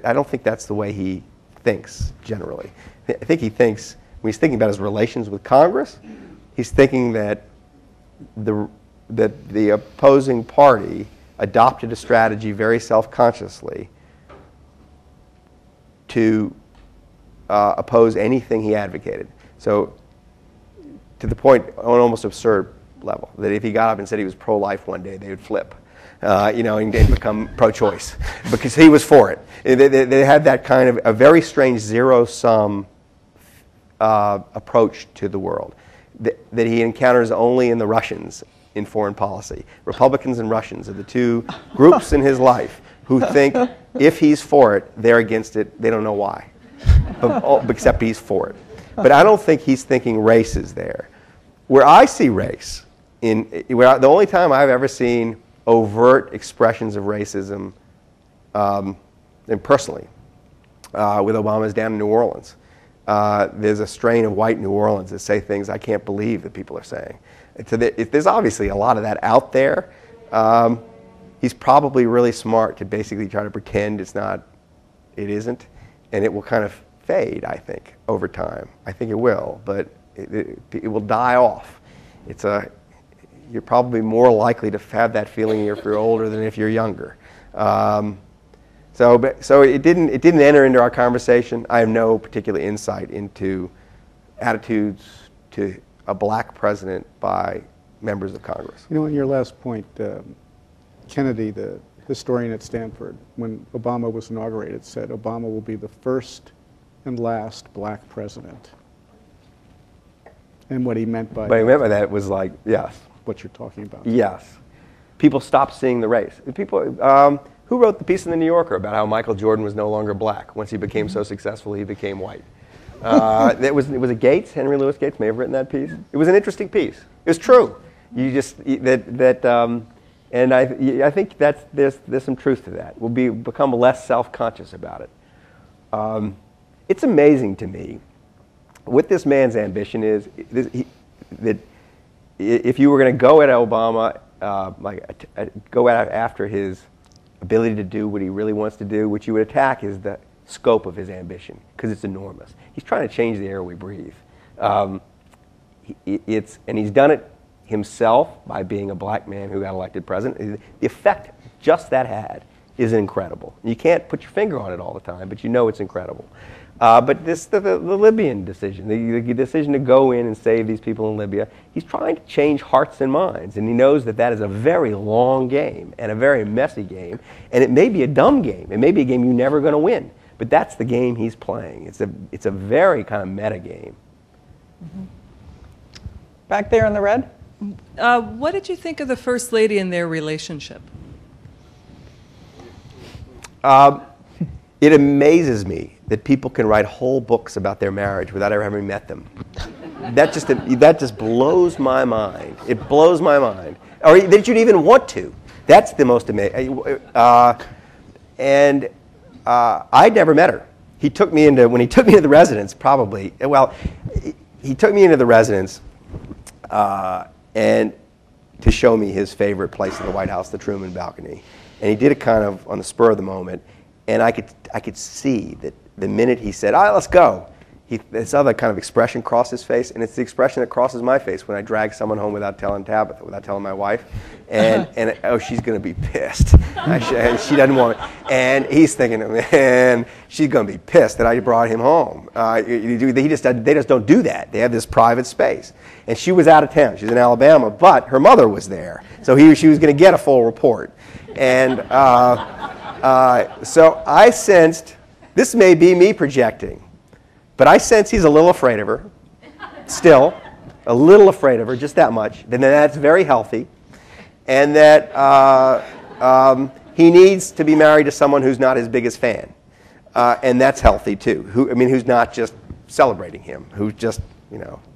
I don't think that's the way he thinks generally. I think he thinks, when he's thinking about his relations with Congress, he's thinking that the opposing party adopted a strategy very self-consciously to oppose anything he advocated. So to the point, on an almost absurd level, that if he got up and said he was pro-life one day, they would flip. And become pro-choice because he was for it. They had that kind of a very strange zero-sum approach to the world that he encounters only in the Russians in foreign policy. Republicans and Russians are the two groups in his life who think if he's for it, they're against it. They don't know why, except he's for it. But I don't think he's thinking race is there. Where I see race, the only time I've ever seen overt expressions of racism, and personally, with Obama's down in New Orleans. There's a strain of white New Orleans that say things I can't believe that people are saying. There's obviously a lot of that out there. He's probably really smart to basically try to pretend it isn't, and it will kind of fade, I think, over time. I think it will, but it will die off. You're probably more likely to have that feeling if you're older than if you're younger. So it didn't enter into our conversation. I have no particular insight into attitudes to a black president by members of Congress. You know, in your last point, Kennedy, the historian at Stanford, when Obama was inaugurated, said Obama will be the first and last black president. And what he meant by that was like, yes. What you're talking about. Yes. People stopped seeing the race. Who wrote the piece in the New Yorker about how Michael Jordan was no longer black? Once he became so successful, he became white. It was Gates, Henry Louis Gates may have written that piece. It was an interesting piece. It was true. And I think there's some truth to that. We'll become less self-conscious about it. It's amazing to me what this man's ambition is. That if you were going to go at Obama, go after his ability to do what he really wants to do, what you would attack is the scope of his ambition, because it's enormous. He's trying to change the air we breathe. And he's done it himself by being a black man who got elected president. The effect just that had is incredible. You can't put your finger on it all the time, but you know it's incredible. But the Libyan decision, the decision to go in and save these people in Libya, he's trying to change hearts and minds, and he knows that is a very long game and a very messy game, and it may be a dumb game. It may be a game you're never going to win, but that's the game he's playing. It's a very kind of meta game. Mm-hmm. Back there in the red? What did you think of the First Lady and their relationship? It amazes me that people can write whole books about their marriage without ever having met them. That just blows my mind. It blows my mind. Or that you'd even want to. That's the most amazing. I'd never met her. When he took me into the residence, he took me into the residence and to show me his favorite place in the White House, the Truman balcony. And he did it kind of on the spur of the moment. And I could see that the minute he said, "All right, let's go," this other kind of expression crossed his face, and it's the expression that crosses my face when I drag someone home without telling Tabitha, without telling my wife, and she's going to be pissed. She doesn't want it. And he's thinking, man, she's going to be pissed that I brought him home. They just don't do that. They have this private space. And she was out of town. She's in Alabama, but her mother was there, so she was going to get a full report. And so I sensed, this may be me projecting, but I sense he's a little afraid of her, still, a little afraid of her, just that much. Then that's very healthy, and that he needs to be married to someone who's not his biggest fan, and that's healthy too. Who's not just celebrating him, who's just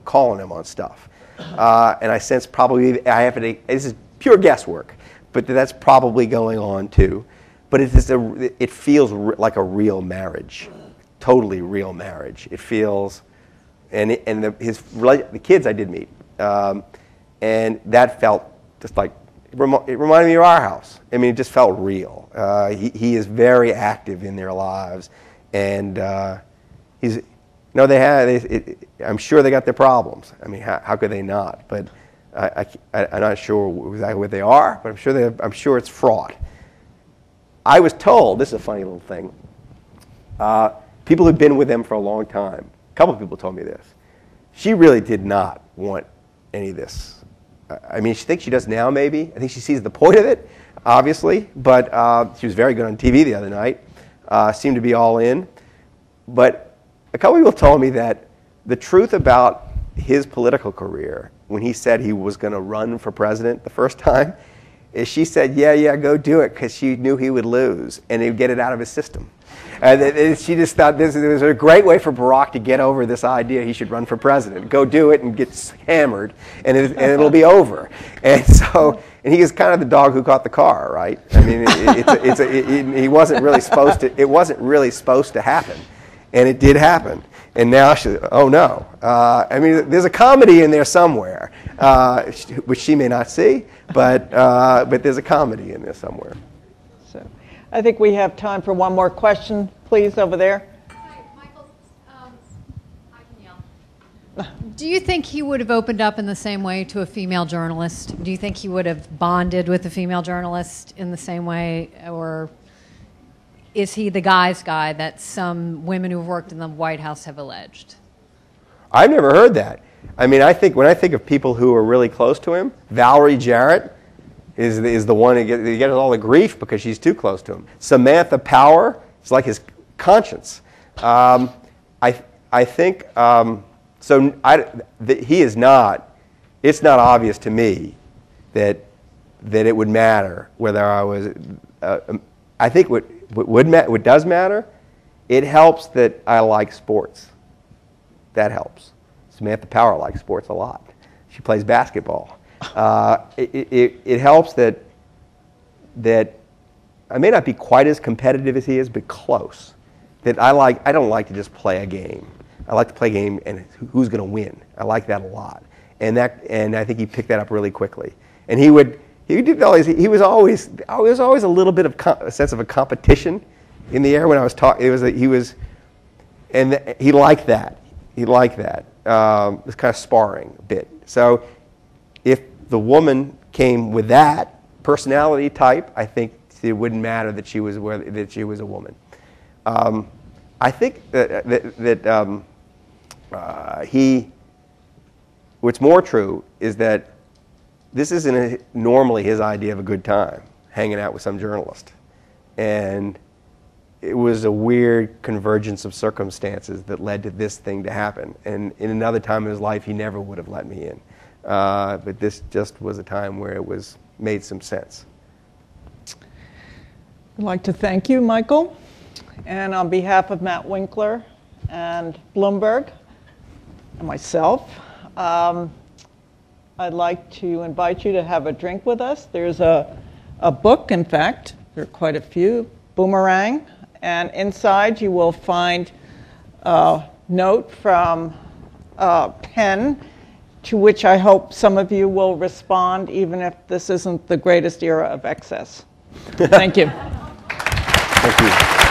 calling him on stuff. And I sense probably this is pure guesswork, but that's probably going on too. But it feels like a real marriage, totally real marriage. It feels, the kids I did meet, and that felt just like, it reminded me of our house. It just felt real. He is very active in their lives, and I'm sure they got their problems. How could they not? But I'm not sure exactly what they are, but I'm sure it's fraught. I was told, this is a funny little thing, people who've been with them for a long time, a couple of people told me this, she really did not want any of this. She thinks she does now, maybe. I think she sees the point of it, obviously, but she was very good on TV the other night, seemed to be all in. But a couple of people told me that the truth about his political career, when he said he was going to run for president the first time, is she said, yeah, go do it, because she knew he would lose, and he'd get it out of his system. And she just thought this was a great way for Barack to get over this idea he should run for president. Go do it and get hammered, and it'll be over. And so, and he is kind of the dog who caught the car, right? I mean, he wasn't really supposed to. It wasn't really supposed to happen, and it did happen. And now oh no! I mean, there's a comedy in there somewhere, which she may not see, but there's a comedy in there somewhere. So, I think we have time for one more question, please, over there. Hi, Michael. I can yell. Do you think he would have opened up in the same way to a female journalist? Do you think he would have bonded with a female journalist in the same way, or is he the guy's guy that some women who've worked in the White House have alleged? I've never heard that. I mean, when I think of people who are really close to him, Valerie Jarrett is the one who gets all the grief because she's too close to him. Samantha Power is like his conscience. I think he is not. It's not obvious to me that it would matter whether I was. I think what does matter, it helps that I like sports. That helps. Samantha Power likes sports a lot. She plays basketball. It helps that I may not be quite as competitive as he is, but close. That I don't like to just play a game. I like to play a game and who's going to win. I like that a lot, and I think he picked that up really quickly. And he was always a little bit of a sense of a competition in the air when I was talking. And he liked that. He liked that. It was kind of sparring a bit. So if the woman came with that personality type, I think it wouldn't matter that she was a woman. I think that what's more true is that this isn't normally his idea of a good time, hanging out with some journalist. And it was a weird convergence of circumstances that led to this thing to happen. And in another time in his life, he never would have let me in. But this just was a time where it made some sense. I'd like to thank you, Michael. And on behalf of Matt Winkler and Bloomberg and myself, I'd like to invite you to have a drink with us. There's a book, in fact, there are quite a few, Boomerang, and inside you will find a note from Penn, to which I hope some of you will respond, even if this isn't the greatest era of excess. Thank you. Thank you.